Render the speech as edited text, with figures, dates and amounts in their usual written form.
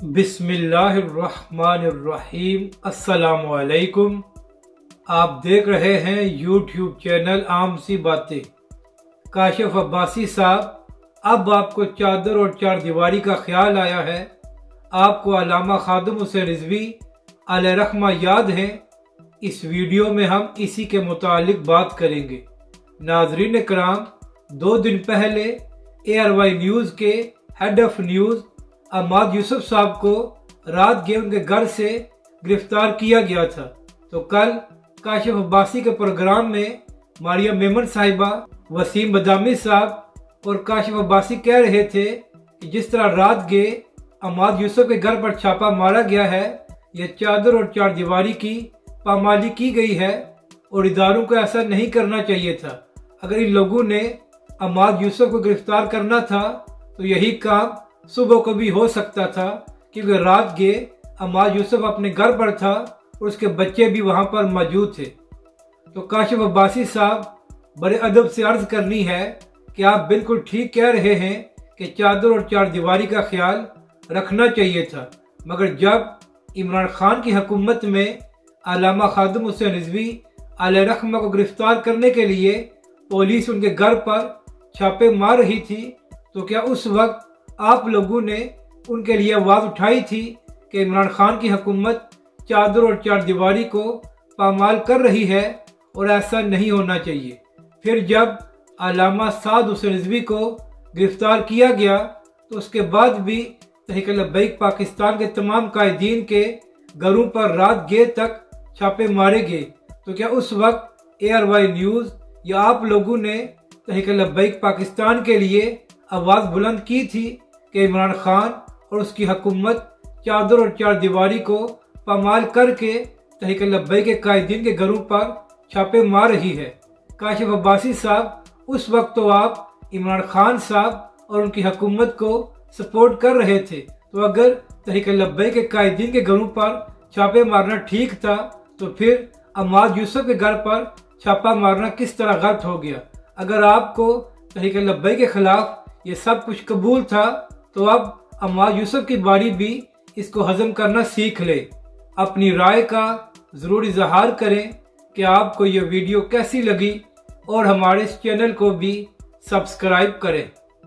बिस्मिल्लाहिर्रहमानिर्रहीम। अस्सलाम वालेकुम। आप देख रहे हैं यूट्यूब चैनल आम सी बातें। काशिफ अब्बासी साहब, अब आपको चादर और चार दीवारी का ख्याल आया है। आपको अल्लामा खादिम हुसैन रिजवी अलैहिर्रहमा याद हैं। इस वीडियो में हम इसी के मुतालिक बात करेंगे। नाजरीन कराम, 2 दिन पहले ARY न्यूज़ के head of news Ahmad Yusuf साहब को रात के उनके घर से गिरफ्तार किया गया था। तो कल काशिफ अब्बासी के प्रोग्राम में मारिया मेमन साहिबा, वसीम बदामी साहब और काशिफ अब्बासी कह रहे थे कि जिस तरह रात के अहमद यूसुफ के घर पर छापा मारा गया है, यह चादर और चार दीवारी की पामाली की गई है और इदारों को ऐसा नहीं करना चाहिए था। अगर इन लोगों ने अहमद यूसुफ को गिरफ्तार करना था तो यही काम सुबह को भी हो सकता था, क्योंकि रात के अहमद यूसुफ अपने घर पर था और उसके बच्चे भी वहां पर मौजूद थे। तो काशिफ अब्बासी साहब, बड़े अदब से अर्ज करनी है कि आप बिल्कुल ठीक कह रहे हैं कि चादर और चार दीवारी का ख्याल रखना चाहिए था, मगर जब इमरान खान की हुकूमत में अल्लामा खादिम हुसैन रिजवी अलैहिर्रहमा को गिरफ्तार करने के लिए पुलिस उनके घर पर छापे मार रही थी, तो क्या उस वक्त आप लोगों ने उनके लिए आवाज़ उठाई थी कि इमरान खान की हुकूमत चादर और चार दीवारी को पामाल कर रही है और ऐसा नहीं होना चाहिए। फिर जब अल्लामा साद हुसैन रिजवी को गिरफ्तार किया गया तो उसके बाद भी तहरीक लब्बैक पाकिस्तान के तमाम कायदीन के घरों पर रात गए तक छापे मारे गए। तो क्या उस वक्त ARY न्यूज़ या आप लोगों ने तहरीक लब्बैक पाकिस्तान के लिए आवाज़ बुलंद की थी कि इमरान खान और उसकी हुकूमत चादर और चार दीवारी को पामाल करके तहरीक लब्बैक के कायदीन के घरों पर छापे मार रही है? काशिफ अब्बासी साहब, उस वक्त तो आप इमरान खान साहब और उनकी हुकूमत को सपोर्ट कर रहे थे, तो अगर तहरीक लब्बैक के कायदीन के घरों पर छापे मारना ठीक था तो फिर अहमद यूसुफ के घर पर छापा मारना किस तरह गलत हो गया? अगर आपको तहरीक लब्बैक के खिलाफ ये सब कुछ कबूल था तो अब अहमद यूसुफ की बारी भी इसको हजम करना सीख ले। अपनी राय का ज़रूर इजहार करें कि आपको ये वीडियो कैसी लगी और हमारे इस चैनल को भी सब्सक्राइब करें।